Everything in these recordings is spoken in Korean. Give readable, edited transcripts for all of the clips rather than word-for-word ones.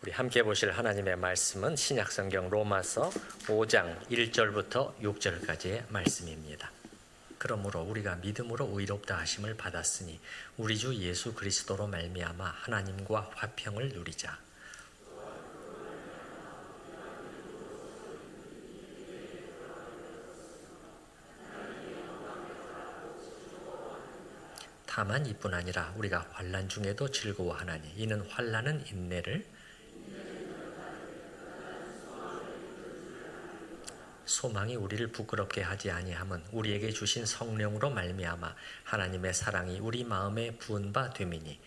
우리 함께 보실 하나님의 말씀은 신약성경 로마서 5장 1절부터 6절까지의 말씀입니다. 그러므로 우리가 믿음으로 의롭다 하심을 받았으니 우리 주 예수 그리스도로 말미암아 하나님과 화평을 누리자. 다만 이뿐 아니라 우리가 환난 중에도 즐거워하나니 이는 환난은 인내를, 소망이 우리를 부끄럽게 하지 아니함은 우리에게 주신 성령으로 말미암아 하나님의 사랑이 우리 마음에 부은 바 됨이니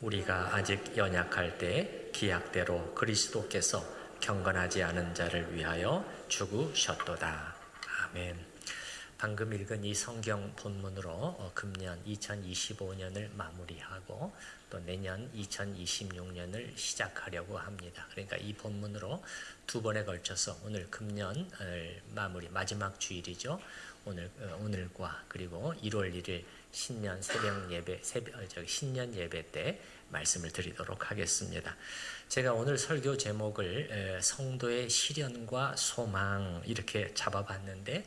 우리가 아직 연약할 때 기약대로 그리스도께서 경건하지 않은 자를 위하여 죽으셨도다. 아멘. 방금 읽은 이 성경 본문으로 금년 2025년을 마무리하고 또 내년 2026년을 시작하려고 합니다. 그러니까 이 본문으로 두 번에 걸쳐서 오늘 금년을 마무리 마지막 주일이죠. 오늘과 그리고 1월 1일 신년 새벽 예배 신년 예배 때 말씀을 드리도록 하겠습니다. 제가 오늘 설교 제목을 성도의 시련과 소망 이렇게 잡아봤는데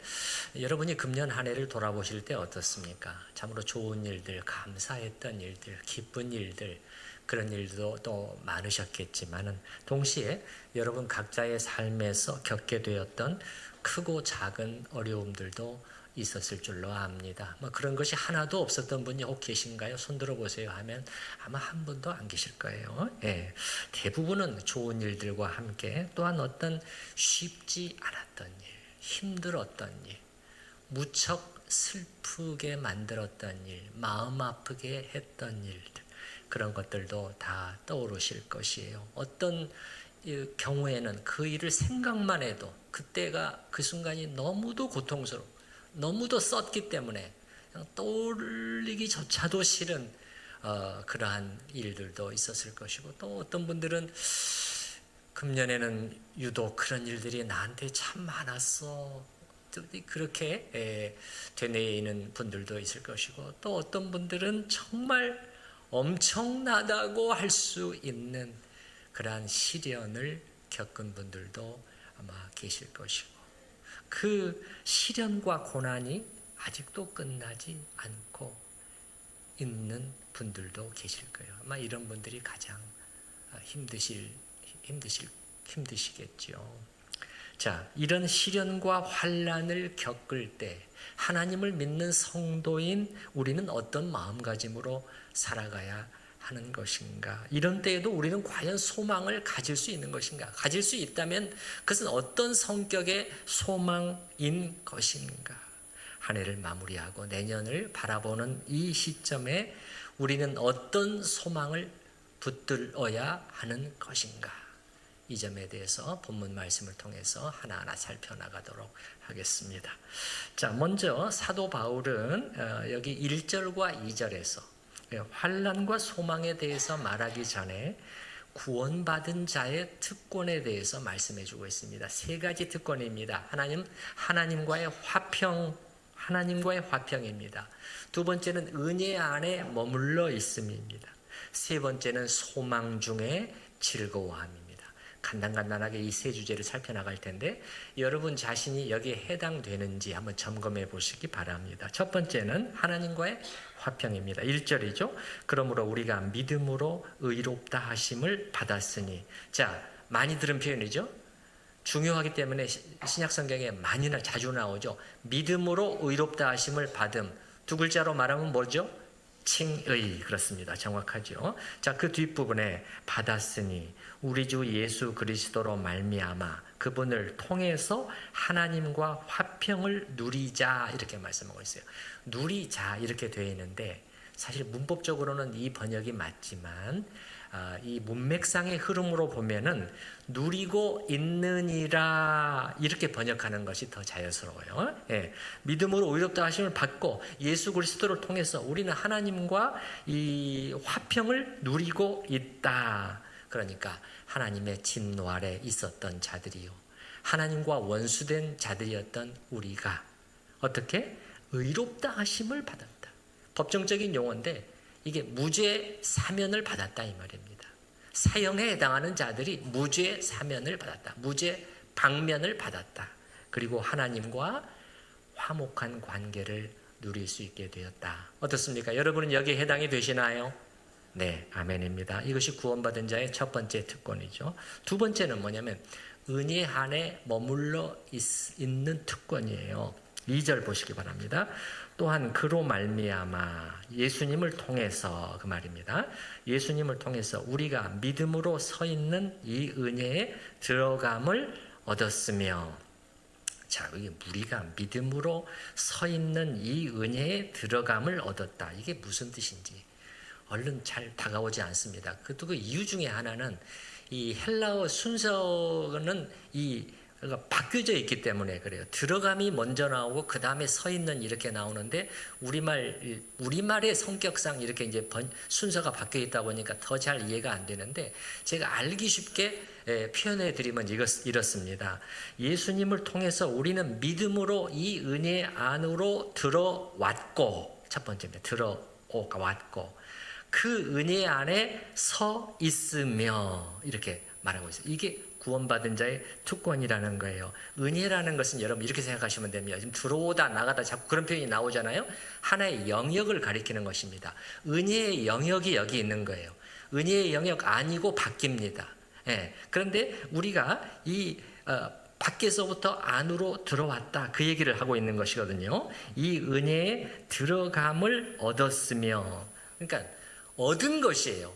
여러분이 금년 한 해를 돌아보실 때 어떻습니까? 참으로 좋은 일들, 감사했던 일들, 기쁜 일들 그런 일도 또 많으셨겠지만은 동시에 여러분 각자의 삶에서 겪게 되었던 크고 작은 어려움들도 있었을 줄로 압니다. 그런 것이 하나도 없었던 분이 혹 계신가요? 손 들어보세요 하면 아마 한 분도 안 계실 거예요. 예. 대부분은 좋은 일들과 함께 또한 어떤 쉽지 않았던 일, 힘들었던 일, 무척 슬프게 만들었던 일, 마음 아프게 했던 일들 그런 것들도 다 떠오르실 것이에요. 어떤 경우에는 그 일을 생각만 해도 그때가 그 순간이 너무도 고통스럽고 너무도 썼기 때문에 그냥 떠올리기조차도 싫은 그러한 일들도 있었을 것이고 또 어떤 분들은 금년에는 유독 그런 일들이 나한테 참 많았어 그렇게 되뇌이는 분들도 있을 것이고 또 어떤 분들은 정말 엄청나다고 할 수 있는 그러한 시련을 겪은 분들도 아마 계실 것이고 그 시련과 고난이 아직도 끝나지 않고 있는 분들도 계실 거예요. 아마 이런 분들이 가장 힘드시겠죠. 자, 이런 시련과 환난을 겪을 때 하나님을 믿는 성도인 우리는 어떤 마음가짐으로 살아가야 하는 것인가? 이런 때에도 우리는 과연 소망을 가질 수 있는 것인가? 가질 수 있다면 그것은 어떤 성격의 소망인 것인가? 한 해를 마무리하고 내년을 바라보는 이 시점에 우리는 어떤 소망을 붙들어야 하는 것인가? 이 점에 대해서 본문 말씀을 통해서 하나하나 살펴나가도록 하겠습니다. 자, 먼저 사도 바울은 여기 1절과 2절에서 환난과 소망에 대해서 말하기 전에 구원받은 자의 특권에 대해서 말씀해 주고 있습니다. 세 가지 특권입니다. 하나님과의 화평입니다. 두 번째는 은혜 안에 머물러 있음입니다. 세 번째는 소망 중에 즐거워함입니다. 간단하게 이 세 주제를 살펴나갈 텐데 여러분 자신이 여기에 해당되는지 한번 점검해 보시기 바랍니다. 첫 번째는 하나님과의 화평입니다. 1절이죠. 그러므로 우리가 믿음으로 의롭다 하심을 받았으니. 자, 많이 들은 표현이죠. 중요하기 때문에 신약성경에 많이나 자주 나오죠. 믿음으로 의롭다 하심을 받음. 두 글자로 말하면 뭐죠? 칭의. 그렇습니다. 정확하죠. 자, 그 뒷부분에 받았으니 우리 주 예수 그리스도로 말미암아 그분을 통해서 하나님과 화평을 누리자 이렇게 말씀하고 있어요. 누리자 이렇게 되어 있는데 사실 문법적으로는 이 번역이 맞지만 이 문맥상의 흐름으로 보면은 누리고 있느니라 이렇게 번역하는 것이 더 자연스러워요. 예, 믿음으로 의롭다 하심을 받고 예수 그리스도를 통해서 우리는 하나님과 이 화평을 누리고 있다. 그러니까 하나님의 진노 아래 있었던 자들이요, 하나님과 원수된 자들이었던 우리가 어떻게 의롭다 하심을 받았다. 법정적인 용어인데 이게 무죄 사면을 받았다 이 말입니다. 사형에 해당하는 자들이 무죄 사면을 받았다. 무죄 방면을 받았다. 그리고 하나님과 화목한 관계를 누릴 수 있게 되었다. 어떻습니까? 여러분은 여기에 해당이 되시나요? 네, 아멘입니다. 이것이 구원받은 자의 첫 번째 특권이죠. 두 번째는 뭐냐면 은혜 안에 머물러 있는 특권이에요. 2절 보시기 바랍니다. 또한 그로 말미암아 예수님을 통해서, 그 말입니다. 예수님을 통해서 우리가 믿음으로 서 있는 이 은혜에 들어감을 얻었으며, 자, 이게 우리가 믿음으로 서 있는 이 은혜에 들어감을 얻었다. 이게 무슨 뜻인지 얼른 잘 다가오지 않습니다. 그 이유 중에 하나는 이 헬라어 순서는 바뀌어져 있기 때문에 그래요. 들어감이 먼저 나오고 그 다음에 서 있는 이렇게 나오는데 우리말의 성격상 이렇게 이제 순서가 바뀌어 있다 보니까 더 잘 이해가 안 되는데, 제가 알기 쉽게 표현해 드리면 이렇습니다. 예수님을 통해서 우리는 믿음으로 이 은혜 안으로 들어왔고, 첫 번째입니다. 들어왔고 그 은혜 안에 서 있으며, 이렇게 말하고 있어요. 이게 구원받은 자의 특권이라는 거예요. 은혜라는 것은 여러분 이렇게 생각하시면 됩니다. 지금 들어오다 나가다 자꾸 그런 표현이 나오잖아요. 하나의 영역을 가리키는 것입니다. 은혜의 영역이 여기 있는 거예요. 은혜의 영역 아니고 바뀝니다. 예. 그런데 우리가 밖에서부터 안으로 들어왔다, 그 얘기를 하고 있는 것이거든요. 이 은혜에 들어감을 얻었으며, 그러니까 얻은 것이에요.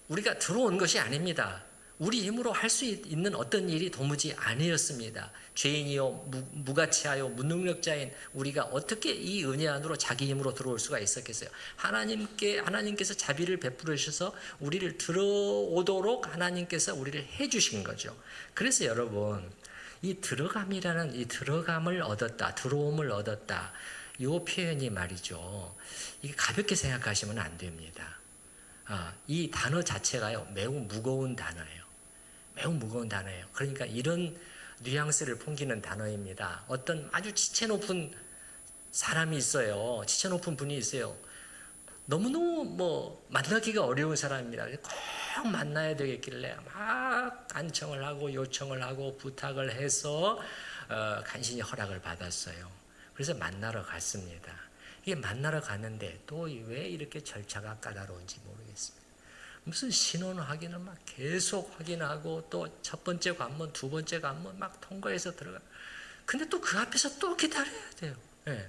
우리가 들어온 것이 아닙니다. 우리 힘으로 할 수 있는 어떤 일이 도무지 아니었습니다. 죄인이요 무가치하여 무능력자인 우리가 어떻게 이 은혜 안으로 자기 힘으로 들어올 수가 있었겠어요? 하나님께서 자비를 베풀으셔서 우리를 들어오도록 하나님께서 우리를 해주신 거죠. 그래서 여러분, 이 들어감이라는 이 들어감을 얻었다, 들어옴을 얻었다, 이 표현이 말이죠, 이게 가볍게 생각하시면 안 됩니다. 이 단어 자체가요 매우 무거운 단어예요. 매우 무거운 단어예요. 그러니까 이런 뉘앙스를 풍기는 단어입니다. 어떤 아주 지체 높은 사람이 있어요. 지체 높은 분이 있어요. 너무너무 만나기가 어려운 사람입니다. 꼭 만나야 되겠길래 막 간청을 하고 요청을 하고 부탁을 해서 간신히 허락을 받았어요. 그래서 만나러 갔습니다. 이게 만나러 갔는데 또 왜 이렇게 절차가 까다로운지 모르겠습니다. 무슨 신원 확인을 막 계속 확인하고, 또 첫 번째 관문, 두 번째 관문 막 통과해서 들어가. 근데 또 그 앞에서 또 기다려야 돼요. 네.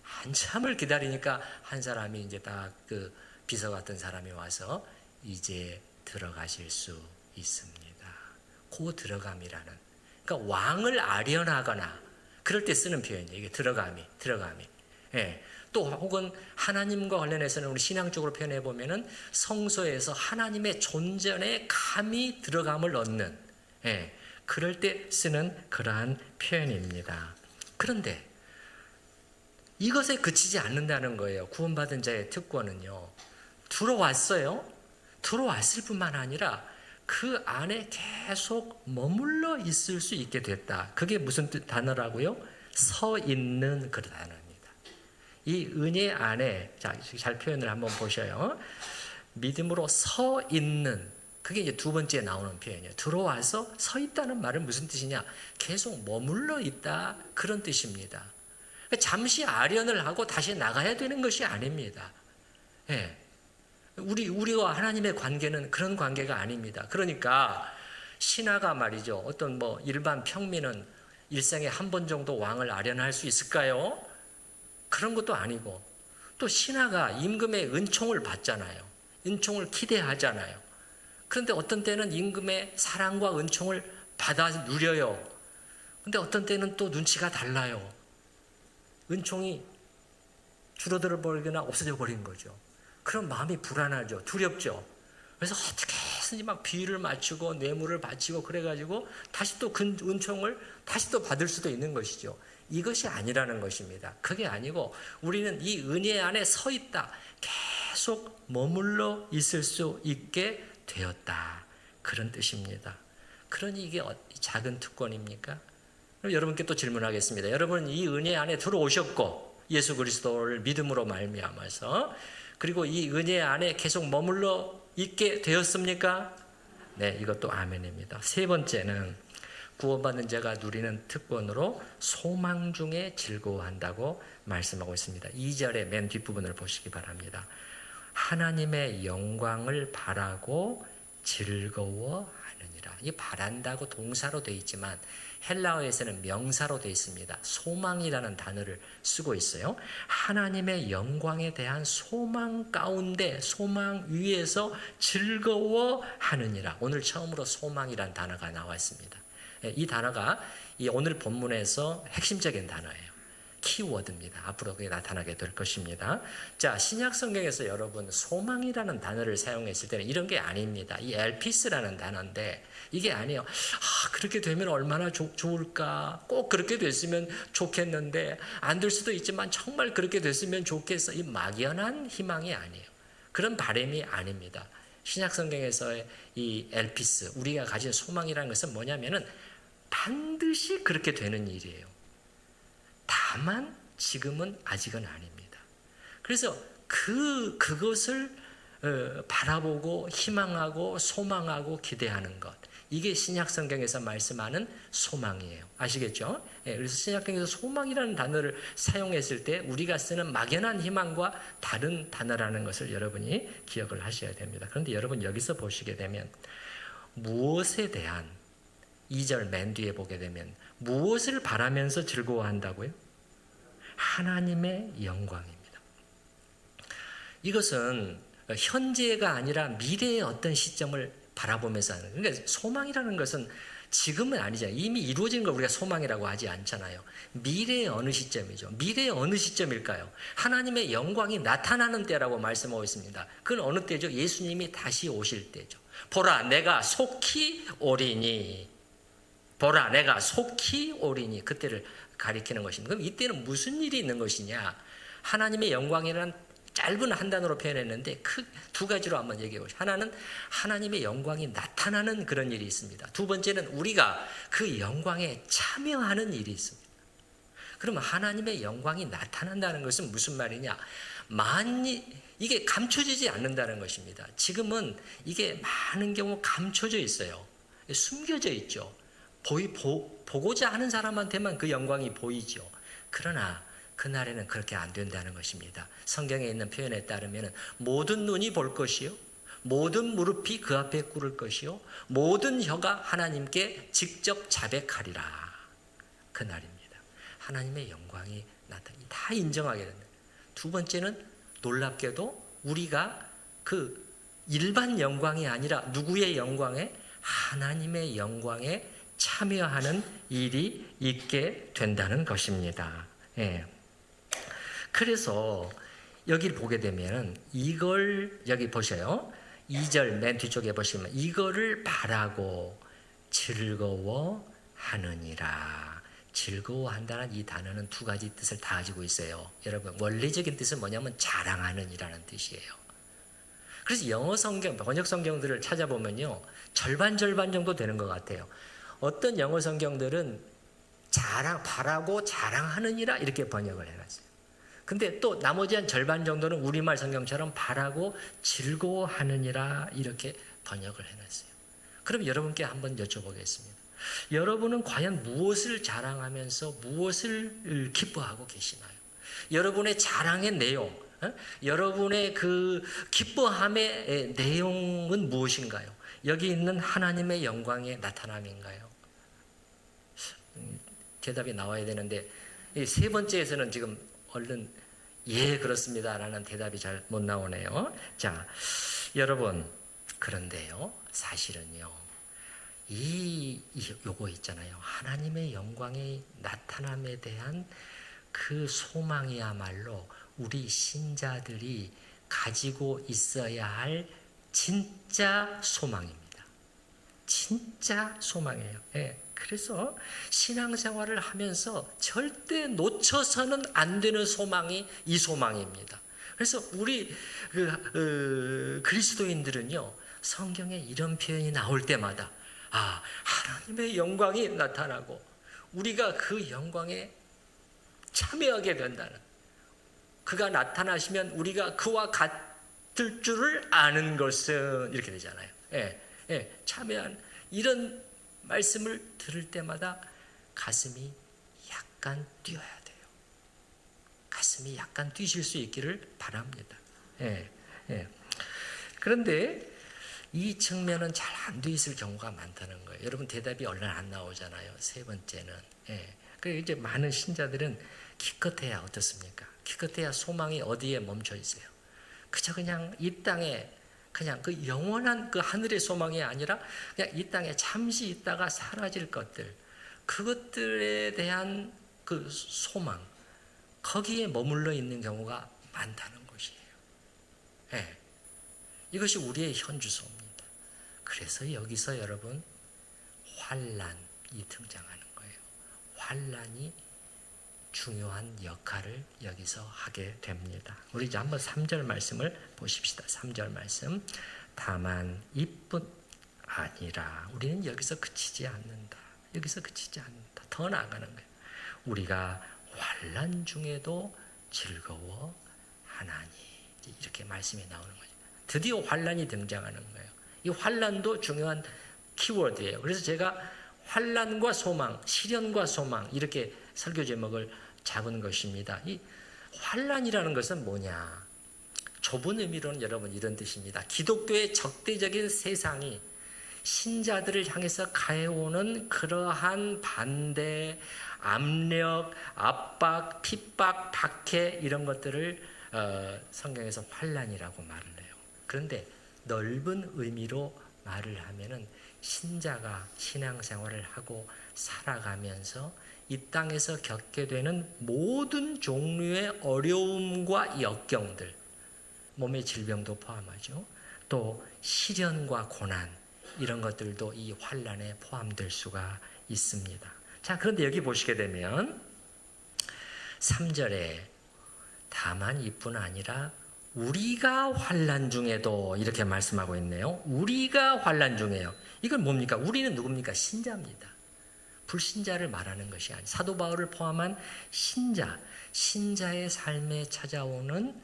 한참을 기다리니까 한 사람이 이제 딱 그 비서 같은 사람이 와서 이제 들어가실 수 있습니다. 그 들어감이라는. 그러니까 왕을 아련하거나 그럴 때 쓰는 표현이에요. 이게 들어감이. 예. 또 혹은 하나님과 관련해서는 우리 신앙적으로 표현해 보면은 성소에서 하나님의 존전에 감히 들어감을 얻는, 예, 그럴 때 쓰는 그러한 표현입니다. 그런데 이것에 그치지 않는다는 거예요. 구원받은 자의 특권은요. 들어왔어요. 들어왔을 뿐만 아니라 그 안에 계속 머물러 있을 수 있게 됐다. 그게 무슨 단어라고요? 서 있는 그 단어입니다. 이 은혜 안에, 자, 잘 표현을 한번 보셔요. 믿음으로 서 있는, 그게 이제 두 번째 나오는 표현이에요. 들어와서 서 있다는 말은 무슨 뜻이냐? 계속 머물러 있다, 그런 뜻입니다. 잠시 아련을 하고 다시 나가야 되는 것이 아닙니다. 예. 우리와 하나님의 관계는 그런 관계가 아닙니다. 그러니까 신하가 말이죠. 어떤 일반 평민은 일생에 한 번 정도 왕을 아련할 수 있을까요? 그런 것도 아니고, 또 신하가 임금의 은총을 받잖아요. 은총을 기대하잖아요. 그런데 어떤 때는 임금의 사랑과 은총을 받아 누려요. 그런데 어떤 때는 또 눈치가 달라요. 은총이 줄어들어 버리거나 없어져 버린 거죠. 그런 마음이 불안하죠. 두렵죠. 그래서 어떻게 해서든지 막 비유를 맞추고 뇌물을 바치고 그래가지고 다시 또 그 은총을 다시 또 받을 수도 있는 것이죠. 이것이 아니라는 것입니다. 그게 아니고 우리는 이 은혜 안에 서 있다, 계속 머물러 있을 수 있게 되었다, 그런 뜻입니다. 그러니 이게 작은 특권입니까? 그럼 여러분께 또 질문하겠습니다. 여러분, 이 은혜 안에 들어오셨고 예수 그리스도를 믿음으로 말미암아서, 그리고 이 은혜 안에 계속 머물러 있게 되었습니까? 네, 이것도 아멘입니다. 세 번째는 구원받는 자가 누리는 특권으로 소망 중에 즐거워한다고 말씀하고 있습니다. 2절의 맨 뒷부분을 보시기 바랍니다. 하나님의 영광을 바라고 즐거워하느니라. 이 바란다고 동사로 되어 있지만 헬라어에서는 명사로 되어 있습니다. 소망이라는 단어를 쓰고 있어요. 하나님의 영광에 대한 소망 가운데, 소망 위에서 즐거워하느니라. 오늘 처음으로 소망이라는 단어가 나와 있습니다. 이 단어가 이 오늘 본문에서 핵심적인 단어예요. 키워드입니다. 앞으로 그게 나타나게 될 것입니다. 자, 신약 성경에서 여러분 소망이라는 단어를 사용했을 때는 이런 게 아닙니다. 이 엘피스라는 단어인데 이게 아니에요. 그렇게 되면 얼마나 좋을까? 꼭 그렇게 됐으면 좋겠는데 안 될 수도 있지만 정말 그렇게 됐으면 좋겠어. 이 막연한 희망이 아니에요. 그런 바람이 아닙니다. 신약 성경에서의 이 엘피스, 우리가 가진 소망이라는 것은 뭐냐면은 반드시 그렇게 되는 일이에요. 다만 지금은 아직은 아닙니다. 그래서 그것을 바라보고 희망하고 소망하고 기대하는 것, 이게 신약 성경에서 말씀하는 소망이에요. 아시겠죠? 그래서 신약 성경에서 소망이라는 단어를 사용했을 때 우리가 쓰는 막연한 희망과 다른 단어라는 것을 여러분이 기억을 하셔야 됩니다. 그런데 여러분 여기서 보시게 되면 무엇에 대한 2절 맨 뒤에 보게 되면 무엇을 바라면서 즐거워한다고요? 하나님의 영광입니다. 이것은 현재가 아니라 미래의 어떤 시점을 바라보면서 하는, 그러니까 소망이라는 것은 지금은 아니잖아요. 이미 이루어진 걸 우리가 소망이라고 하지 않잖아요. 미래의 어느 시점이죠. 미래의 어느 시점일까요? 하나님의 영광이 나타나는 때라고 말씀하고 있습니다. 그건 어느 때죠? 예수님이 다시 오실 때죠. 보라, 내가 속히 오리니. 보라, 내가 속히 오리니. 그때를 가리키는 것입니다. 그럼 이때는 무슨 일이 있는 것이냐? 하나님의 영광이라는 짧은 한 단어로 표현했는데 두 가지로 한번 얘기해 보시죠. 하나는 하나님의 영광이 나타나는 그런 일이 있습니다. 두 번째는 우리가 그 영광에 참여하는 일이 있습니다. 그러면 하나님의 영광이 나타난다는 것은 무슨 말이냐? 이게 감춰지지 않는다는 것입니다. 지금은 이게 많은 경우 감춰져 있어요. 숨겨져 있죠. 보고자 하는 사람한테만 그 영광이 보이죠. 그러나 그날에는 그렇게 안 된다는 것입니다. 성경에 있는 표현에 따르면 모든 눈이 볼 것이요, 모든 무릎이 그 앞에 꿇을 것이요, 모든 혀가 하나님께 직접 자백하리라. 그날입니다. 하나님의 영광이 나타나니 다 인정하게 된다. 두 번째는 놀랍게도 우리가 그 일반 영광이 아니라 누구의 영광에? 하나님의 영광에 참여하는 일이 있게 된다는 것입니다. 예. 그래서 여기를 보게 되면 이걸 여기 보셔요. 2절 맨 뒤쪽에 보시면 이거를 바라고 즐거워하느니라. 즐거워한다는 이 단어는 두 가지 뜻을 다 가지고 있어요. 여러분 원래적인 뜻은 뭐냐면 자랑하는 이라는 뜻이에요. 그래서 영어 성경, 번역 성경들을 찾아보면요 절반 정도 되는 것 같아요. 어떤 영어 성경들은 바라고 자랑하느니라 이렇게 번역을 해놨어요. 근데 또 나머지 한 절반 정도는 우리말 성경처럼 바라고 즐거워하느니라 이렇게 번역을 해놨어요. 그럼 여러분께 한번 여쭤보겠습니다. 여러분은 과연 무엇을 자랑하면서 무엇을 기뻐하고 계시나요? 여러분의 자랑의 내용, 여러분의 그 기뻐함의 내용은 무엇인가요? 여기 있는 하나님의 영광의 나타남인가요? 대답이 나와야 되는데 이 세 번째에서는 지금 얼른 예 그렇습니다라는 대답이 잘 못 나오네요. 자, 여러분 그런데요 사실은요 요거 있잖아요. 하나님의 영광의 나타남에 대한 그 소망이야말로 우리 신자들이 가지고 있어야 할 진짜 소망입니다. 진짜 소망이에요. 예. 그래서 신앙생활을 하면서 절대 놓쳐서는 안 되는 소망이 이 소망입니다. 그래서 우리 그리스도인들은요 성경에 이런 표현이 나올 때마다 하나님의 영광이 나타나고 우리가 그 영광에 참여하게 된다는, 그가 나타나시면 우리가 그와 같을 줄을 아는 것은 이렇게 되잖아요. 예. 참여한 이런 말씀을 들을 때마다 가슴이 약간 뛰어야 돼요. 가슴이 약간 뛰실 수 있기를 바랍니다. 그런데 이 측면은 잘 안 돼 있을 경우가 많다는 거예요. 여러분 대답이 얼른 안 나오잖아요. 세 번째는. 그래서 이제 많은 신자들은 기껏해야 어떻습니까? 기껏해야 소망이 어디에 멈춰 있어요? 그저 그냥 이 땅에 그냥 그 영원한 그 하늘의 소망이 아니라 그냥 이 땅에 잠시 있다가 사라질 것들, 그것들에 대한 그 소망, 거기에 머물러 있는 경우가 많다는 것이에요. 이것이 우리의 현주소입니다. 그래서 여기서 여러분 환난이 등장하는 거예요. 환난이 중요한 역할을 여기서 하게 됩니다. 우리 이제 한번 3절 말씀을 보십시다. 3절 말씀. 다만 이뿐 아니라 우리는 여기서 그치지 않는다. 여기서 그치지 않는다. 더 나아가는 거예요. 우리가 환난 중에도 즐거워하나니. 이렇게 말씀이 나오는 거죠. 드디어 환난이 등장하는 거예요. 이 환난도 중요한 키워드예요. 그래서 제가 환난과 소망, 시련과 소망 이렇게 설교 제목을 잡은 것입니다. 이 환난이라는 것은 뭐냐? 좁은 의미로는 여러분 이런 뜻입니다. 기독교의 적대적인 세상이 신자들을 향해서 가해오는 그러한 반대, 압력, 압박, 핍박, 박해 이런 것들을 성경에서 환난이라고 말을 해요. 그런데 넓은 의미로 말을 하면은 신자가 신앙생활을 하고 살아가면서 이 땅에서 겪게 되는 모든 종류의 어려움과 역경들, 몸의 질병도 포함하죠. 또 시련과 고난 이런 것들도 이 환난에 포함될 수가 있습니다. 자, 그런데 여기 보시게 되면 3절에 다만 이뿐 아니라 우리가 환난 중에도 이렇게 말씀하고 있네요. 우리가 환난 중에요. 이건 뭡니까? 우리는 누굽니까? 신자입니다. 불신자를 말하는 것이 아니라 사도 바울을 포함한 신자의 삶에 찾아오는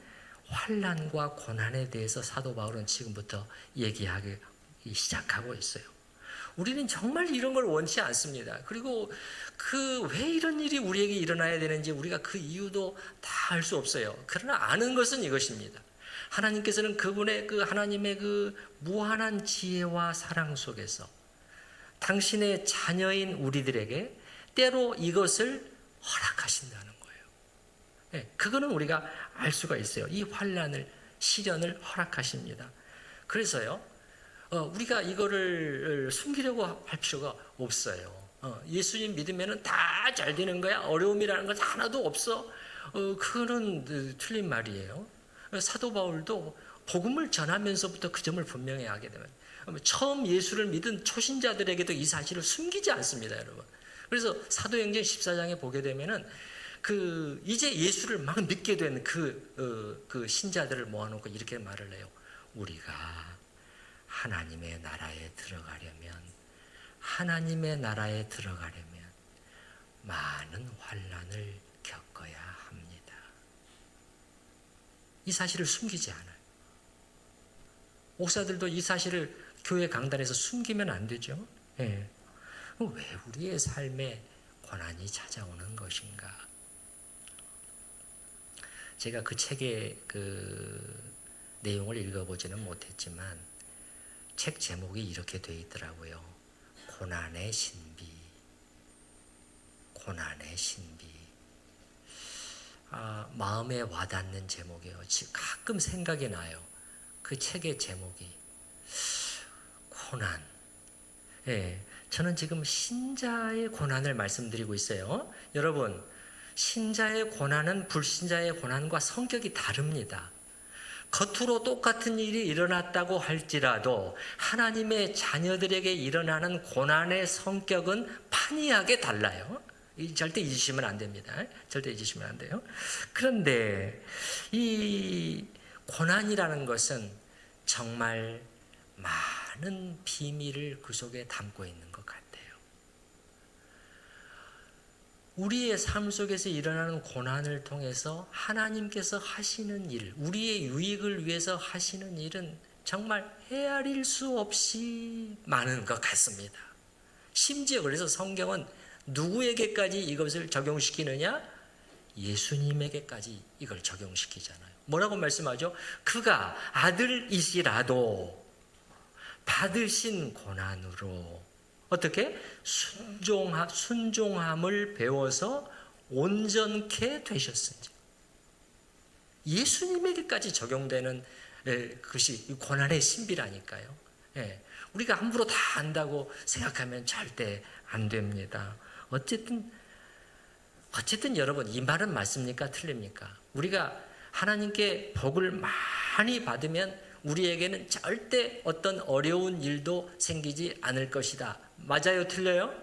환난과 고난에 대해서 사도 바울은 지금부터 얘기하기 시작하고 있어요. 우리는 정말 이런 걸 원치 않습니다. 그리고 왜 이런 일이 우리에게 일어나야 되는지 우리가 그 이유도 다 알 수 없어요. 그러나 아는 것은 이것입니다. 하나님께서는 그분의 하나님의 무한한 지혜와 사랑 속에서 당신의 자녀인 우리들에게 때로 이것을 허락하신다는 거예요. 그거는 우리가 알 수가 있어요. 이 환난을, 시련을 허락하십니다. 그래서요, 우리가 이거를 숨기려고 할 필요가 없어요. 예수님 믿으면 다 잘 되는 거야. 어려움이라는 건 하나도 없어. 그거는 틀린 말이에요. 사도 바울도 복음을 전하면서부터 그 점을 분명히 하게 되면 처음 예수를 믿은 초신자들에게도 이 사실을 숨기지 않습니다, 여러분. 그래서 사도행전 14장에 보게 되면은 이제 예수를 막 믿게 된 그 신자들을 모아놓고 이렇게 말을 해요. 우리가 하나님의 나라에 들어가려면 많은 환난을 겪어야 합니다. 이 사실을 숨기지 않아요. 목사들도 이 사실을 교회 강단에서 숨기면 안 되죠. 왜 우리의 삶에 고난이 찾아오는 것인가? 제가 그 책의 내용을 읽어보지는 못했지만 책 제목이 이렇게 되어 있더라고요. 고난의 신비. 마음에 와닿는 제목이에요. 가끔 생각이 나요. 그 책의 제목이 고난. 저는 지금 신자의 고난을 말씀드리고 있어요. 여러분, 신자의 고난은 불신자의 고난과 성격이 다릅니다. 겉으로 똑같은 일이 일어났다고 할지라도 하나님의 자녀들에게 일어나는 고난의 성격은 판이하게 달라요. 절대 잊으시면 안 됩니다. 절대 잊으시면 안 돼요. 그런데 이 고난이라는 것은 정말 많은 비밀을 그 속에 담고 있는 것 같아요. 우리의 삶 속에서 일어나는 고난을 통해서 하나님께서 하시는 일, 우리의 유익을 위해서 하시는 일은 정말 헤아릴 수 없이 많은 것 같습니다. 심지어 그래서 성경은 누구에게까지 이것을 적용시키느냐? 예수님에게까지 이걸 적용시키잖아요. 뭐라고 말씀하죠? 그가 아들이시라도 받으신 고난으로 어떻게? 순종함을 배워서 온전케 되셨은지. 예수님에게까지 적용되는 것이 고난의 신비라니까요. 우리가 함부로 다 안다고 생각하면 절대 안 됩니다. 어쨌든 여러분, 이 말은 맞습니까? 틀립니까? 우리가 하나님께 복을 많이 받으면 우리에게는 절대 어떤 어려운 일도 생기지 않을 것이다. 맞아요? 틀려요?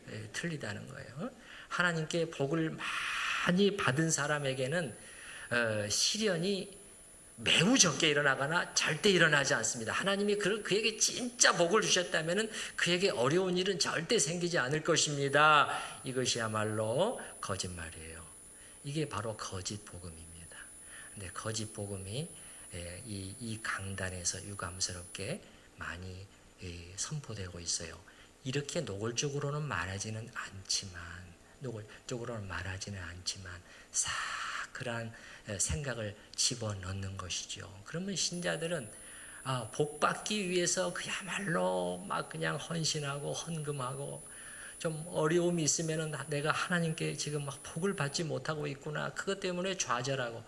네, 틀리다는 거예요. 하나님께 복을 많이 받은 사람에게는 시련이 매우 적게 일어나거나 절대 일어나지 않습니다. 하나님이 그에게 진짜 복을 주셨다면 그에게 어려운 일은 절대 생기지 않을 것입니다. 이것이야말로 거짓말이에요. 이게 바로 거짓 복음입니다. 근데 거짓 복음이 이 강단에서 유감스럽게 많이 선포되고 있어요. 이렇게 노골적으로는 말하지는 않지만 그러한 생각을 집어넣는 것이죠. 그러면 신자들은 복 받기 위해서 그야말로 막 그냥 헌신하고 헌금하고, 좀 어려움이 있으면은 내가 하나님께 지금 막 복을 받지 못하고 있구나, 그것 때문에 좌절하고,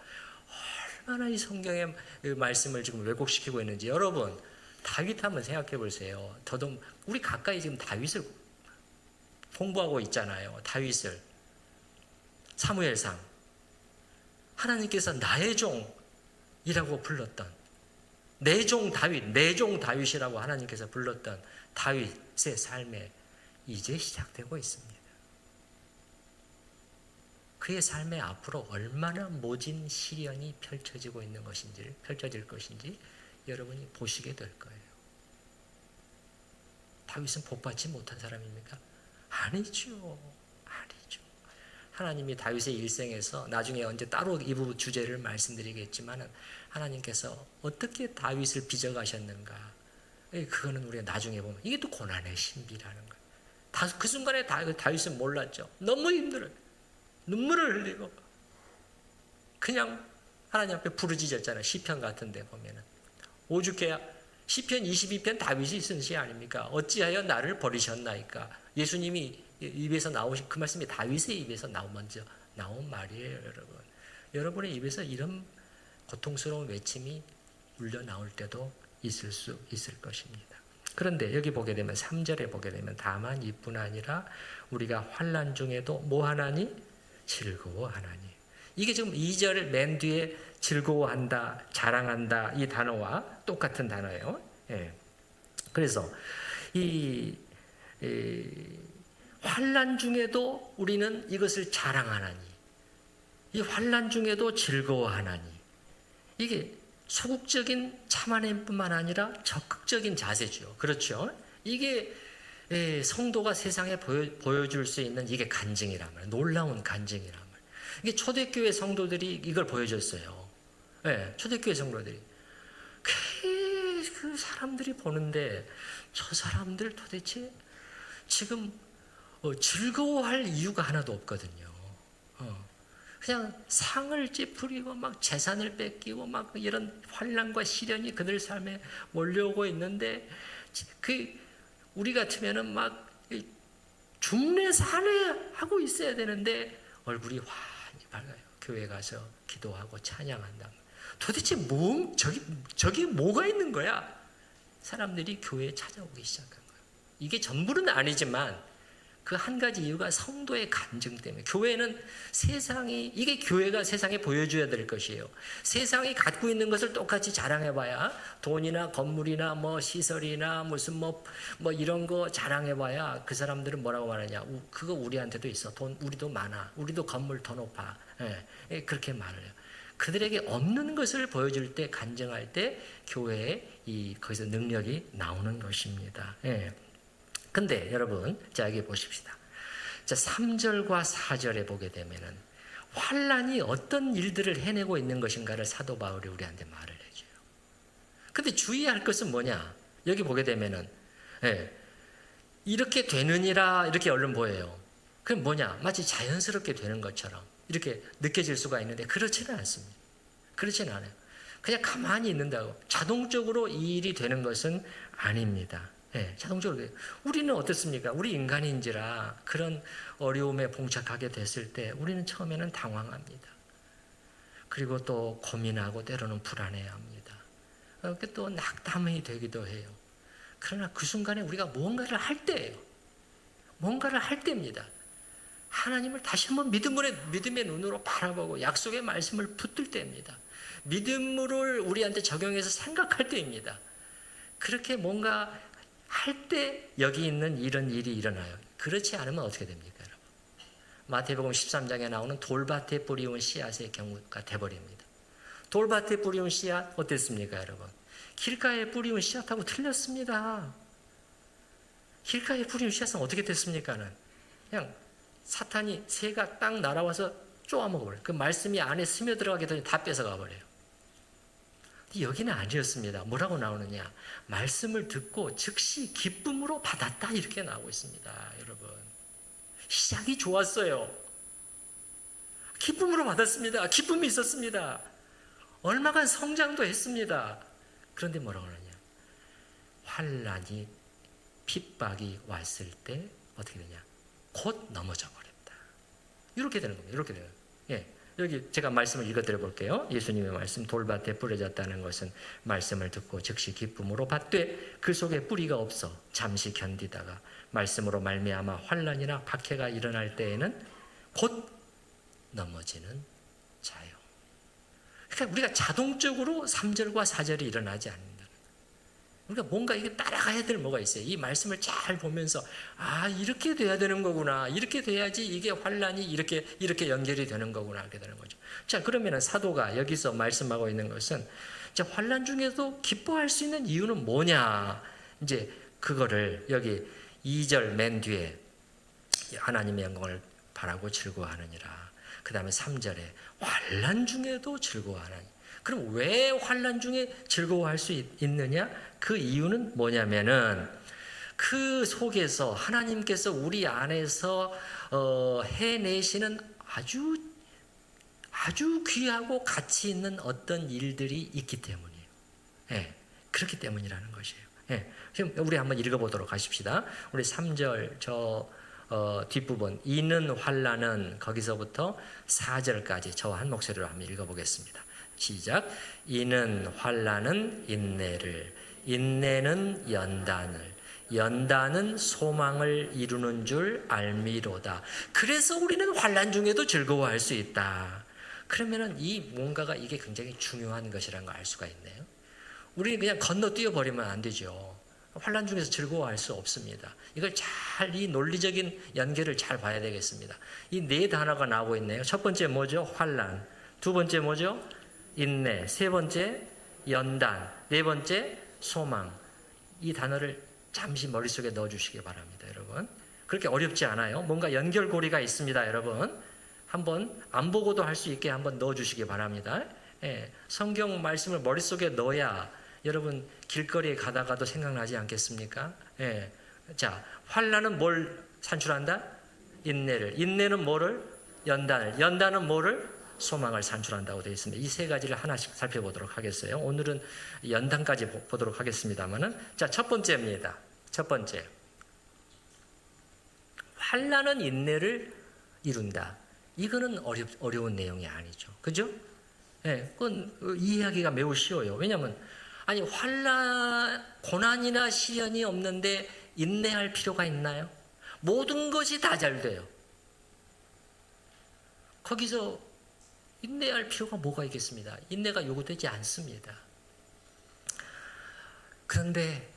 얼마나 이 성경의 말씀을 지금 왜곡시키고 있는지. 여러분, 다윗 한번 생각해 보세요. 더더욱 우리 가까이 지금 다윗을 공부하고 있잖아요. 다윗을 사무엘상, 하나님께서 나의 종이라고 불렀던 내 종 다윗이라고 하나님께서 불렀던 다윗의 삶에 이제 시작되고 있습니다. 그의 삶에 앞으로 얼마나 모진 시련이 펼쳐질 것인지 여러분이 보시게 될 거예요. 다윗은 복받지 못한 사람입니까? 아니죠. 하나님이 다윗의 일생에서, 나중에 언제 따로 이 부분 주제를 말씀드리겠지만, 하나님께서 어떻게 다윗을 빚어가셨는가, 그거는 우리가 나중에 보면 이게 또 고난의 신비라는 거예요. 그 순간에 다윗은 몰랐죠. 너무 힘들어요. 눈물을 흘리고 그냥 하나님 앞에 부르짖었잖아요. 시편 같은 데 보면은 오죽해야 시편 22편 다윗이 쓴 시 아닙니까? 어찌하여 나를 버리셨나이까. 예수님이 입에서 나오신 그 말씀이 다윗의 입에서 먼저 나온 말이에요. 여러분의 입에서 이런 고통스러운 외침이 울려 나올 때도 있을 수 있을 것입니다. 그런데 여기 보게 되면 3절에 보게 되면 다만 이뿐 아니라 우리가 환난 중에도 뭐 하나니? 즐거워하나니. 이게 지금 2절 맨 뒤에 즐거워한다, 자랑한다 이 단어와 똑같은 단어예요. 그래서 이 환난 중에도 우리는 이것을 자랑하나니, 이 환난 중에도 즐거워하나니, 이게 소극적인 참아냄뿐만 아니라 적극적인 자세죠. 그렇죠? 이게 성도가 세상에 보여줄 수 있는 이게 간증이란 말이에요. 놀라운 간증이란 말이에요. 이게 초대교회 성도들이 이걸 보여줬어요. 초대교회 성도들이. 그 사람들이 보는데 저 사람들 도대체 지금 즐거워할 이유가 하나도 없거든요. 그냥 상을 찌푸리고 막 재산을 뺏기고 막 이런 환난과 시련이 그들 삶에 몰려오고 있는데, 우리 같으면은 막 중내 산에 하고 있어야 되는데 얼굴이 환히 밝아요. 교회 가서 기도하고 찬양한다. 도대체 저기 뭐가 있는 거야? 사람들이 교회에 찾아오기 시작한 거예요. 이게 전부는 아니지만 그 한 가지 이유가 성도의 간증 때문에. 교회는 이게 교회가 세상에 보여줘야 될 것이에요. 세상이 갖고 있는 것을 똑같이 자랑해봐야, 돈이나 건물이나 뭐 시설이나 무슨 뭐 이런 거 자랑해봐야 그 사람들은 뭐라고 말하냐? 그거 우리한테도 있어. 돈 우리도 많아. 우리도 건물 더 높아. 그렇게 말을 해요. 그들에게 없는 것을 보여줄 때, 간증할 때 교회에 거기서 능력이 나오는 것입니다. 근데 여러분, 자 여기 보십시다. 자 3절과 4절에 보게 되면은 환난이 어떤 일들을 해내고 있는 것인가를 사도 바울이 우리한테 말을 해줘요. 근데 주의할 것은 뭐냐? 여기 보게 되면은 이렇게 되느니라 이렇게 얼른 보여요. 그럼 뭐냐? 마치 자연스럽게 되는 것처럼 이렇게 느껴질 수가 있는데 그렇지는 않습니다. 그렇지는 않아요. 그냥 가만히 있는다고 자동적으로 이 일이 되는 것은 아닙니다. 자동적으로. 우리는 어떻습니까? 우리 인간인지라 그런 어려움에 봉착하게 됐을 때 우리는 처음에는 당황합니다. 그리고 또 고민하고 때로는 불안해합니다. 그렇게 또 낙담이 되기도 해요. 그러나 그 순간에 우리가 뭔가를 할 때예요. 뭔가를 할 때입니다. 하나님을 다시 한번 믿음의 눈으로 바라보고 약속의 말씀을 붙들 때입니다. 믿음을 우리한테 적용해서 생각할 때입니다. 그렇게 뭔가 할 때 여기 있는 이런 일이 일어나요. 그렇지 않으면 어떻게 됩니까, 여러분? 마태복음 13장에 나오는 돌밭에 뿌리운 씨앗의 경우가 돼버립니다. 돌밭에 뿌리운 씨앗 어땠습니까, 여러분? 길가에 뿌리운 씨앗하고 틀렸습니다. 길가에 뿌리운 씨앗은 어떻게 됐습니까? 그냥 사탄이 새가 딱 날아와서 쪼아먹어버려요. 그 말씀이 안에 스며들어가게 되니 다 뺏어가 버려요. 여기는 아니었습니다. 뭐라고 나오느냐? 말씀을 듣고 즉시 기쁨으로 받았다 이렇게 나오고 있습니다. 여러분, 시작이 좋았어요. 기쁨으로 받았습니다. 기쁨이 있었습니다. 얼마간 성장도 했습니다. 그런데 뭐라고 하느냐? 환난이 핍박이 왔을 때 어떻게 되냐? 곧 넘어져 버렸다. 이렇게 되는 겁니다. 이렇게 돼요. 여기 제가 말씀을 읽어드려 볼게요. 예수님의 말씀, 돌밭에 뿌려졌다는 것은 말씀을 듣고 즉시 기쁨으로 받되 그 속에 뿌리가 없어 잠시 견디다가 말씀으로 말미암아 환난이나 박해가 일어날 때에는 곧 넘어지는 자요. 그러니까 우리가 자동적으로 3절과 4절이 일어나지 않는다. 우리가 뭔가 이게 따라가야 될 뭐가 있어요. 이 말씀을 잘 보면서 이렇게 돼야 되는 거구나. 이렇게 돼야지 이게 환난이 이렇게 연결이 되는 거구나. 이렇게 되는 거죠. 자, 그러면 사도가 여기서 말씀하고 있는 것은 환난 중에도 기뻐할 수 있는 이유는 뭐냐? 이제 그거를 여기 2절 맨 뒤에 하나님의 영광을 바라고 즐거워하느니라. 그 다음에 3절에 환난 중에도 즐거워하느니. 그럼 왜 환난 중에 즐거워할 수 있느냐? 그 이유는 뭐냐면은 그 속에서 하나님께서 우리 안에서 해내시는 아주 귀하고 가치 있는 어떤 일들이 있기 때문이에요. 그렇기 때문이라는 것이에요. 지금 우리 한번 읽어보도록 하십시다. 우리 3절 뒷부분 이는 환난은 거기서부터 4절까지 저와 한 목소리로 한번 읽어보겠습니다. 시작. 이는 환난은 인내를, 인내는 연단을, 연단은 소망을 이루는 줄 알미로다. 그래서 우리는 환난 중에도 즐거워할 수 있다. 그러면은 이 뭔가가 이게 굉장히 중요한 것이라는 걸 알 수가 있네요. 우리는 그냥 건너뛰어 버리면 안 되죠. 환난 중에서 즐거워할 수 없습니다. 이걸 잘 이 논리적인 연결을 잘 봐야 되겠습니다. 이 네 단어가 나오고 있네요. 첫 번째 뭐죠? 환난. 두 번째 뭐죠? 인내. 세 번째 연단. 네 번째 소망. 이 단어를 잠시 머릿속에 넣어주시기 바랍니다. 여러분, 그렇게 어렵지 않아요. 뭔가 연결고리가 있습니다. 여러분, 한번 안 보고도 할 수 있게 한번 넣어주시기 바랍니다. 성경 말씀을 머릿속에 넣어야 여러분 길거리에 가다가도 생각나지 않겠습니까? 자, 환난은 뭘 산출한다? 인내를. 인내는 뭐를? 연단을. 연단은 뭐를? 소망을 산출한다고 되어 있습니다. 이 세 가지를 하나씩 살펴보도록 하겠어요. 오늘은 연단까지 보도록 하겠습니다만은, 자, 첫 번째입니다. 첫 번째, 환난은 인내를 이룬다. 이거는 어려운 내용이 아니죠. 그죠? 그건 이해하기가 매우 쉬워요. 왜냐하면 고난이나 시련이 없는데 인내할 필요가 있나요? 모든 것이 다 잘 돼요. 거기서 인내할 필요가 뭐가 있겠습니다. 인내가 요구되지 않습니다. 그런데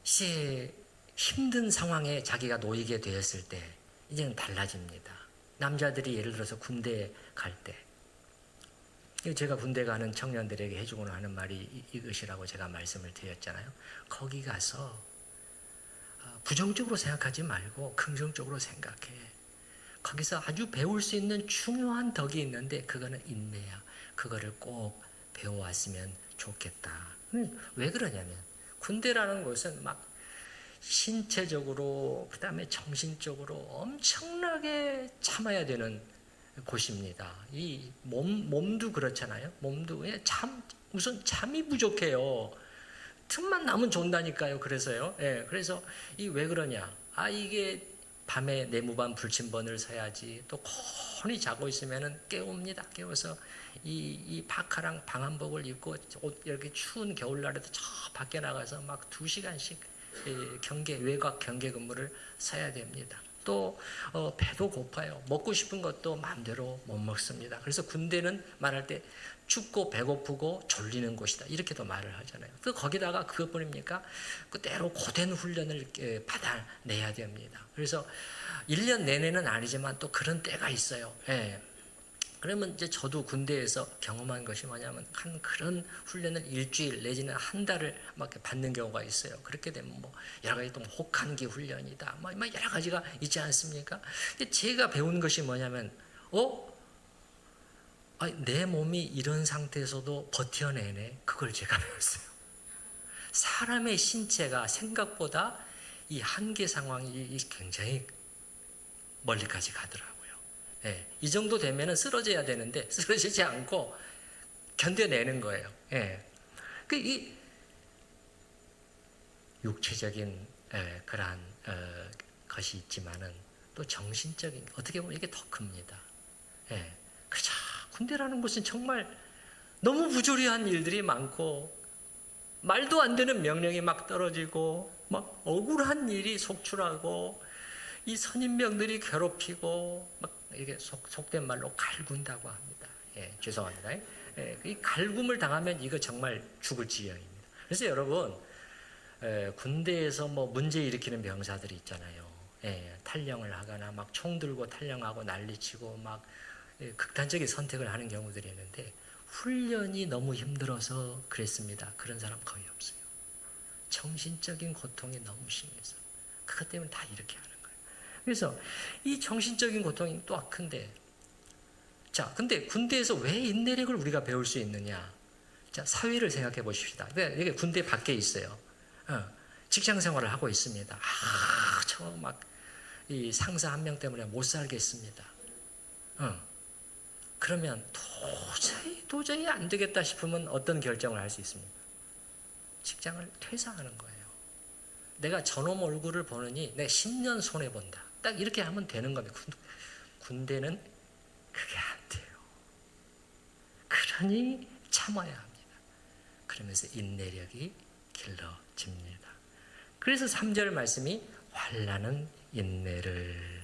이제 힘든 상황에 자기가 놓이게 되었을 때 이제는 달라집니다. 남자들이 예를 들어서 군대에 갈 때, 제가 군대 가는 청년들에게 해주고는 하는 말이 이것이라고 제가 말씀을 드렸잖아요. 거기 가서 부정적으로 생각하지 말고 긍정적으로 생각해. 거기서 아주 배울 수 있는 중요한 덕이 있는데 그거는 인내야. 그거를 꼭 배워왔으면 좋겠다. 왜 그러냐면 군대라는 것은 막 신체적으로 그다음에 정신적으로 엄청나게 참아야 되는 곳입니다. 이 몸도 그렇잖아요. 몸도 우선 잠이 부족해요. 틈만 나면 존다니까요. 그래서요. 예, 그래서 이 왜 그러냐? 이게 밤에 내무반 불침번을 서야지. 또 곤히 자고 있으면은 깨웁니다. 깨워서 이 파카랑 방한복을 입고 이렇게 추운 겨울날에도 저 밖에 나가서 막 2시간씩 외곽 경계 근무를 서야 됩니다. 또 배도 고파요. 먹고 싶은 것도 마음대로 못 먹습니다. 그래서 군대는 말할 때 춥고 배고프고 졸리는 곳이다. 이렇게도 말을 하잖아요. 또 거기다가 그것뿐입니까? 그대로 고된 훈련을 받아내야 됩니다. 그래서 1년 내내는 아니지만 또 그런 때가 있어요. 예. 그러면 이제 저도 군대에서 경험한 것이 뭐냐면 한 그런 훈련을 일주일 내지는 한 달을 막 받는 경우가 있어요. 그렇게 되면 뭐 여러 가지 또 혹한기 훈련이다, 막 여러 가지가 있지 않습니까? 제가 배운 것이 뭐냐면, 내 몸이 이런 상태에서도 버텨내네. 그걸 제가 배웠어요. 사람의 신체가 생각보다 이 한계 상황이 굉장히 멀리까지 가더라고요. 예, 이 정도 되면 쓰러져야 되는데 쓰러지지 않고 견뎌내는 거예요. 예, 이 육체적인 그러한 것이 있지만은 또 정신적인, 어떻게 보면 이게 더 큽니다. 예, 그죠. 군대라는 곳은 정말 너무 부조리한 일들이 많고 말도 안 되는 명령이 막 떨어지고 막 억울한 일이 속출하고 이 선임병들이 괴롭히고 막 이게 속된 말로 갈군다고 합니다. 예, 죄송합니다. 이 갈굼을 당하면 이거 정말 죽을 지경입니다. 그래서 여러분, 군대에서 뭐 문제 일으키는 병사들이 있잖아요. 탈영을 하거나 막 총 들고 탈영하고 난리치고 막 극단적인 선택을 하는 경우들이 있는데 훈련이 너무 힘들어서 그랬습니다. 그런 사람 거의 없어요. 정신적인 고통이 너무 심해서 그것 때문에 다 이렇게 하는 거예요. 그래서 이 정신적인 고통이 또 큰데, 자, 근데 군대에서 왜 인내력을 우리가 배울 수 있느냐? 자, 사회를 생각해 보십시다. 이게 군대 밖에 있어요. 직장 생활을 하고 있습니다. 저 막 이 상사 한 명 때문에 못 살겠습니다. 그러면 도저히 안 되겠다 싶으면 어떤 결정을 할 수 있습니까? 직장을 퇴사하는 거예요. 내가 저놈 얼굴을 보느니 내가 10년 손해본다. 딱 이렇게 하면 되는 겁니다. 군대는 그게 안 돼요. 그러니 참아야 합니다. 그러면서 인내력이 길러집니다. 그래서 3절 말씀이 환난은 인내를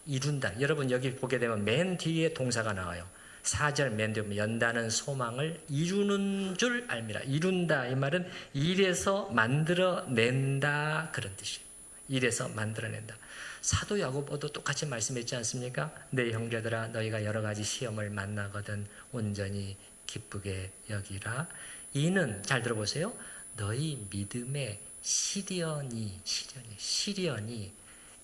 이룬다. 여러분 여기 보게 되면 맨 뒤에 동사가 나와요. 4절 맨 뒤에 연다는 소망을 이루는 줄 알미라. 이룬다 이 말은 일에서 만들어낸다 그런 뜻이에요. 일에서 만들어낸다. 사도 야고보도 똑같이 말씀했지 않습니까? 내 형제들아 너희가 여러 가지 시험을 만나거든 온전히 기쁘게 여기라. 이는 잘 들어보세요. 너희 믿음의 시련이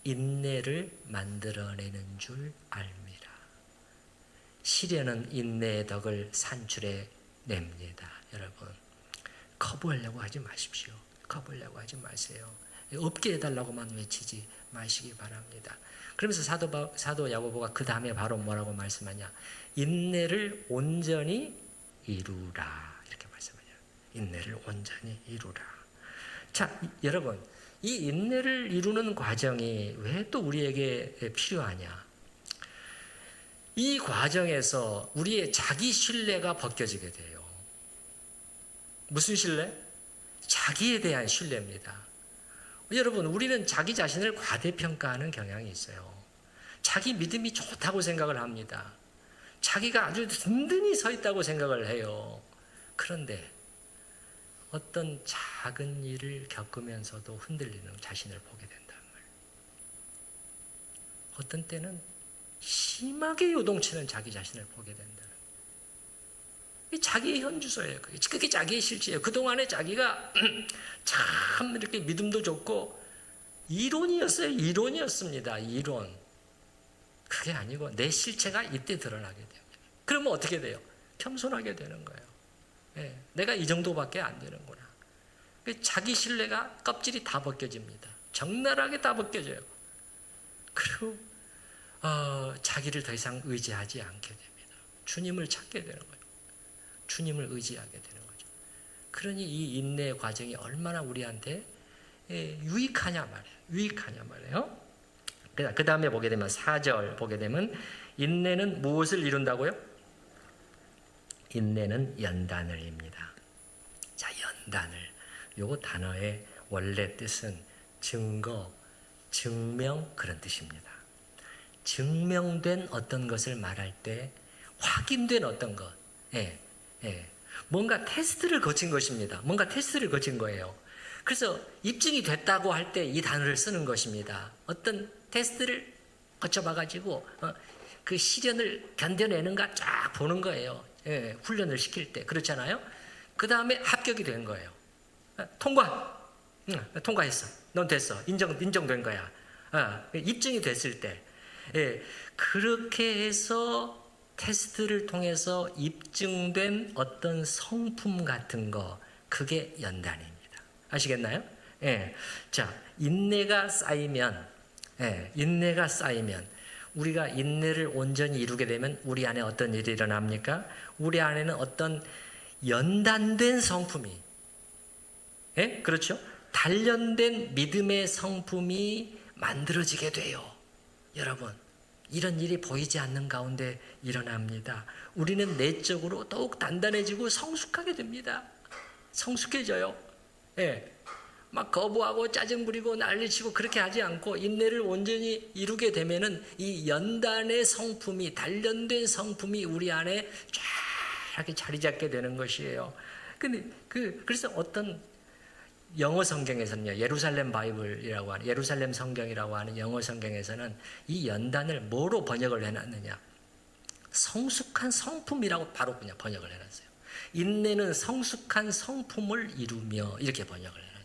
인내를 만들어내는 줄 알미라. 시련은 인내의 덕을 산출해 냅니다. 여러분 거부하려고 하지 마십시오. 거부하려고 하지 마세요. 없게 해달라고만 외치지 마시기 바랍니다. 그러면서 사도 야고보가 그 다음에 바로 뭐라고 말씀하냐? 인내를 온전히 이루라 이렇게 말씀하냐? 인내를 온전히 이루라. 자, 여러분 이 인내를 이루는 과정이 왜 또 우리에게 필요하냐? 이 과정에서 우리의 자기 신뢰가 벗겨지게 돼요. 무슨 신뢰? 자기에 대한 신뢰입니다. 여러분 우리는 자기 자신을 과대평가하는 경향이 있어요. 자기 믿음이 좋다고 생각을 합니다. 자기가 아주 든든히 서 있다고 생각을 해요. 그런데 어떤 작은 일을 겪으면서도 흔들리는 자신을 보게 된다는 말이에요. 어떤 때는 심하게 요동치는 자기 자신을 보게 된다는 거예요. 자기의 현주소예요. 그게 자기의 실체예요. 그동안에 자기가 참 이렇게 믿음도 좋고 이론이었어요. 이론이었습니다. 이론. 그게 아니고 내 실체가 이때 드러나게 됩니다. 그러면 어떻게 돼요? 겸손하게 되는 거예요. 내가 이 정도밖에 안 되는구나. 자기 신뢰가 껍질이 다 벗겨집니다. 적나라하게 다 벗겨져요. 그리고 자기를 더 이상 의지하지 않게 됩니다. 주님을 찾게 되는 거예요. 주님을 의지하게 되는 거죠. 그러니 이 인내의 과정이 얼마나 우리한테 유익하냐 말이에요. 유익하냐 말이에요. 그 다음에 보게 되면 4절 보게 되면 인내는 무엇을 이룬다고요? 인내는 연단을입니다. 자, 연단을. 요거 단어의 원래 뜻은 증거, 증명 그런 뜻입니다. 증명된 어떤 것을 말할 때 확인된 어떤 것. 뭔가 테스트를 거친 것입니다. 뭔가 테스트를 거친 거예요. 그래서 입증이 됐다고 할 때 이 단어를 쓰는 것입니다. 어떤 테스트를 거쳐봐가지고 그 시련을 견뎌내는가 쫙 보는 거예요. 훈련을 시킬 때 그렇잖아요. 그 다음에 합격이 된 거예요. 통과했어. 넌 됐어. 인정된 거야. 입증이 됐을 때 그렇게 해서 테스트를 통해서 입증된 어떤 성품 같은 거 그게 연단입니다. 아시겠나요? 자, 인내가 쌓이면 우리가 인내를 온전히 이루게 되면 우리 안에 어떤 일이 일어납니까? 우리 안에는 어떤 연단된 성품이, 그렇죠? 단련된 믿음의 성품이 만들어지게 돼요. 여러분, 이런 일이 보이지 않는 가운데 일어납니다. 우리는 내적으로 더욱 단단해지고 성숙하게 됩니다. 성숙해져요. 막 거부하고 짜증 부리고 난리치고 그렇게 하지 않고 인내를 온전히 이루게 되면은 이 연단의 성품이, 단련된 성품이 우리 안에 쫙 이렇게 자리 잡게 되는 것이에요. 근데 그래서 어떤 영어 성경에서는요, 예루살렘 바이블이라고 하는, 예루살렘 성경이라고 하는 영어 성경에서는 이 연단을 뭐로 번역을 해놨느냐? 성숙한 성품이라고 바로 그냥 번역을 해놨어요. 인내는 성숙한 성품을 이루며 이렇게 번역을 해놨어요.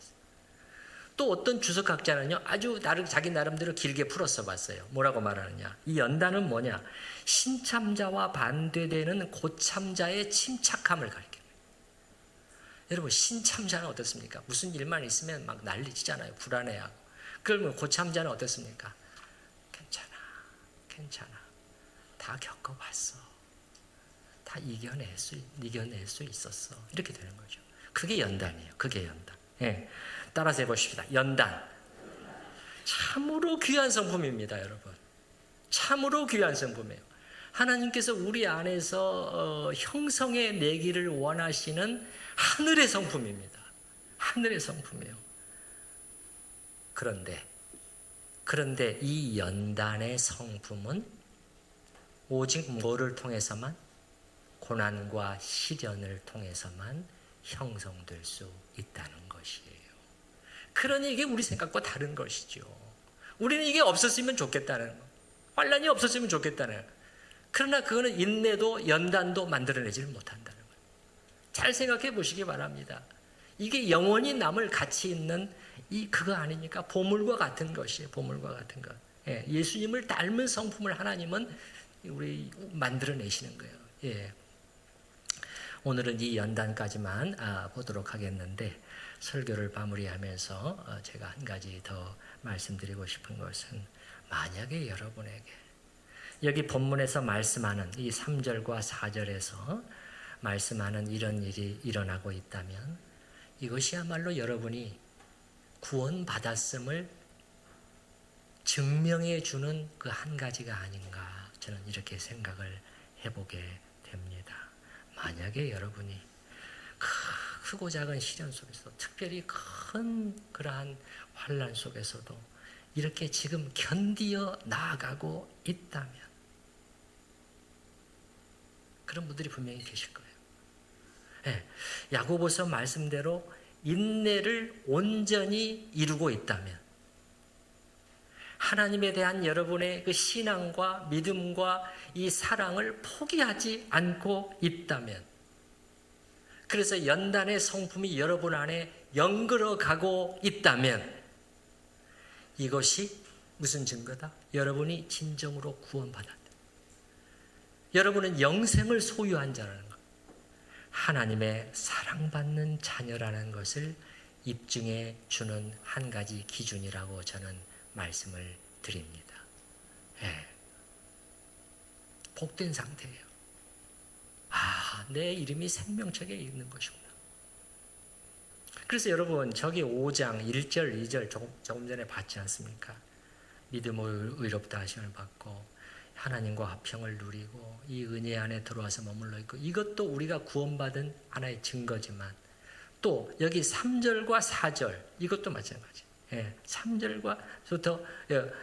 또 어떤 주석학자는요, 아주 자기 나름대로 길게 풀어서 봤어요. 뭐라고 말하느냐? 이 연단은 뭐냐? 신참자와 반대되는 고참자의 침착함을 가리켜요. 여러분, 신참자는 어떻습니까? 무슨 일만 있으면 막 난리치잖아요. 불안해하고. 그러면 고참자는 어떻습니까? 괜찮아. 다 겪어봤어. 다 이겨낼 수 있었어. 이렇게 되는 거죠. 그게 연단이에요. 그게 연단. 따라서 해보십시다. 연단. 참으로 귀한 성품입니다, 여러분. 참으로 귀한 성품이에요. 하나님께서 우리 안에서 형성해 내기를 원하시는 하늘의 성품입니다. 하늘의 성품이에요. 그런데 이 연단의 성품은 오직 뭐를 통해서만? 고난과 시련을 통해서만 형성될 수 있다는 것이에요. 그러니 이게 우리 생각과 다른 것이죠. 우리는 이게 없었으면 좋겠다는 거. 환난이 없었으면 좋겠다는 거. 그러나 그거는 인내도 연단도 만들어내지를 못한다는 거예요. 잘 생각해 보시기 바랍니다. 이게 영원히 남을 가치 있는 그거 아닙니까? 보물과 같은 것이에요. 보물과 같은 것. 예수님을 닮은 성품을 하나님은 우리 만들어내시는 거예요. 오늘은 이 연단까지만 보도록 하겠는데, 설교를 마무리하면서 제가 한 가지 더 말씀드리고 싶은 것은, 만약에 여러분에게 여기 본문에서 말씀하는 이 3절과 4절에서 말씀하는 이런 일이 일어나고 있다면 이것이야말로 여러분이 구원받았음을 증명해 주는 그 한 가지가 아닌가, 저는 이렇게 생각을 해보게 됩니다. 만약에 여러분이 크고 작은 시련 속에서, 특별히 큰 그러한 환난 속에서도 이렇게 지금 견디어 나아가고 있다면, 그런 분들이 분명히 계실 거예요. 야고보서 말씀대로 인내를 온전히 이루고 있다면, 하나님에 대한 여러분의 그 신앙과 믿음과 이 사랑을 포기하지 않고 있다면, 그래서 연단의 성품이 여러분 안에 연걸어 가고 있다면, 이것이 무슨 증거다? 여러분이 진정으로 구원받았다. 여러분은 영생을 소유한 자라는 것. 하나님의 사랑받는 자녀라는 것을 입증해 주는 한 가지 기준이라고 저는 말씀을 드립니다. 예. 복된 상태예요. 내 이름이 생명책에 있는 것이구나. 그래서 여러분, 저기 5장 1절 2절 조금 전에 봤지 않습니까? 믿음으로 의롭다 하심을 받고 하나님과 화평을 누리고 이 은혜 안에 들어와서 머물러 있고, 이것도 우리가 구원받은 하나의 증거지만, 또 여기 3절과 4절 이것도 마찬가지. 3절과부터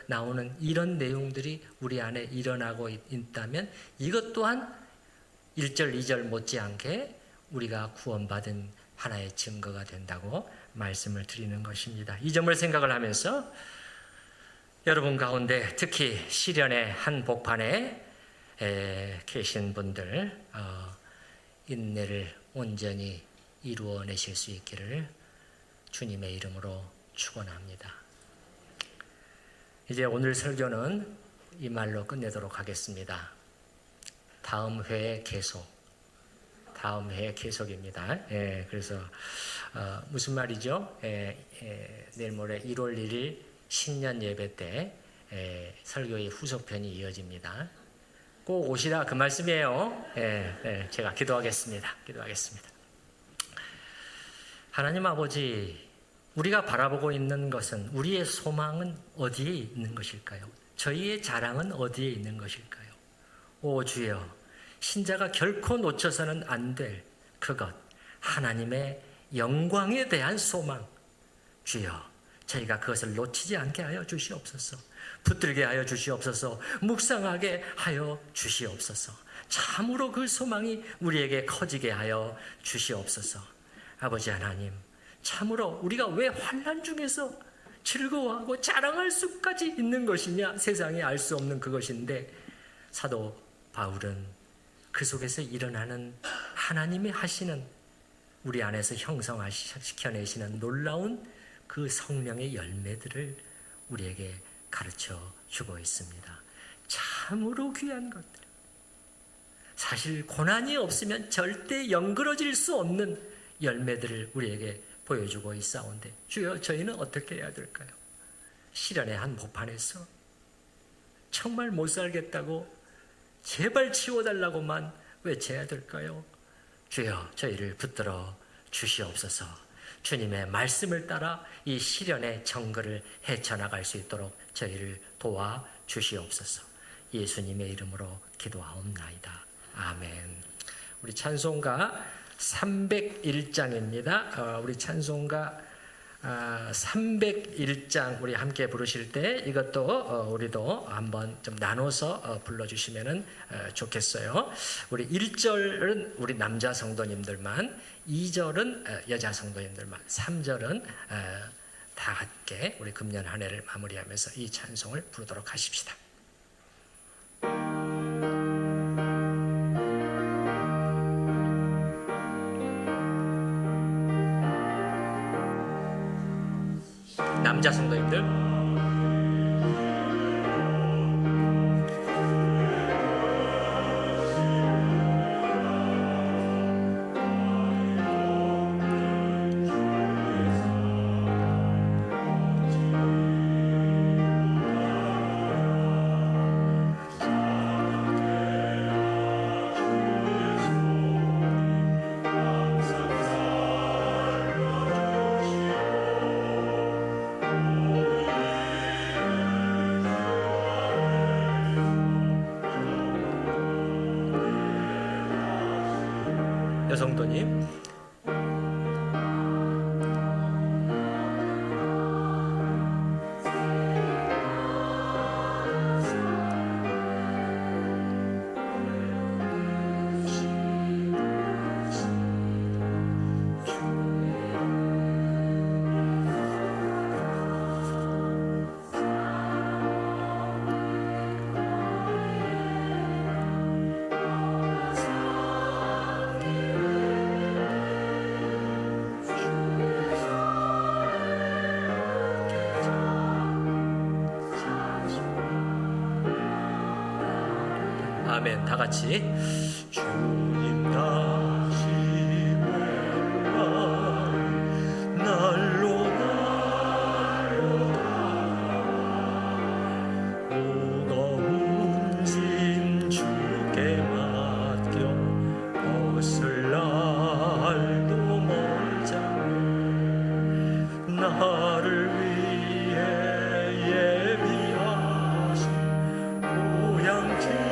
나오는 이런 내용들이 우리 안에 일어나고 있다면, 이것 또한 1절 2절 못지않게 우리가 구원받은 하나의 증거가 된다고 말씀을 드리는 것입니다. 이 점을 생각을 하면서 여러분 가운데 특히 시련의 한 복판에 계신 분들, 인내를 온전히 이루어내실 수 있기를 주님의 이름으로 축원합니다. 이제 오늘 설교는 이 말로 끝내도록 하겠습니다. 다음 회에 계속입니다. 그래서 무슨 말이죠? 내일 모레 1월 1일 신년 예배 때 설교의 후속편이 이어집니다. 꼭 오시라 그 말씀이에요. 제가 기도하겠습니다. 하나님 아버지, 우리가 바라보고 있는 것은, 우리의 소망은 어디에 있는 것일까요? 저희의 자랑은 어디에 있는 것일까요? 오 주여, 신자가 결코 놓쳐서는 안 될 그것, 하나님의 영광에 대한 소망, 주여 저희가 그것을 놓치지 않게 하여 주시옵소서. 붙들게 하여 주시옵소서. 묵상하게 하여 주시옵소서. 참으로 그 소망이 우리에게 커지게 하여 주시옵소서. 아버지 하나님, 참으로 우리가 왜 환난 중에서 즐거워하고 자랑할 수까지 있는 것이냐? 세상이 알 수 없는 그것인데, 사도 바울은 그 속에서 일어나는 하나님이 하시는, 우리 안에서 형성시켜내시는 놀라운 그 성령의 열매들을 우리에게 가르쳐 주고 있습니다. 참으로 귀한 것들, 사실 고난이 없으면 절대 연그러질 수 없는 열매들을 우리에게 보여주고 있사온데, 주여 저희는 어떻게 해야 될까요? 시련의 한 복판에서 정말 못 살겠다고 제발 치워달라고만 외쳐야 될까요? 주여 저희를 붙들어 주시옵소서. 주님의 말씀을 따라 이 시련의 정글을 헤쳐나갈 수 있도록 저희를 도와 주시옵소서. 예수님의 이름으로 기도하옵나이다. 아멘. 우리 찬송가 301장입니다. 우리 찬송가 301장 우리 함께 부르실 때 이것도 우리도 한번 좀 나눠서 불러주시면 좋겠어요. 우리 1절은 우리 남자 성도님들만, 2절은 여자 성도님들만, 3절은 다 함께 우리 금년 한 해를 마무리하면서 이 찬송을 부르도록 하십시다. 남자 성도님들, 여성도님, 아멘. 다 같이 주님 다시 주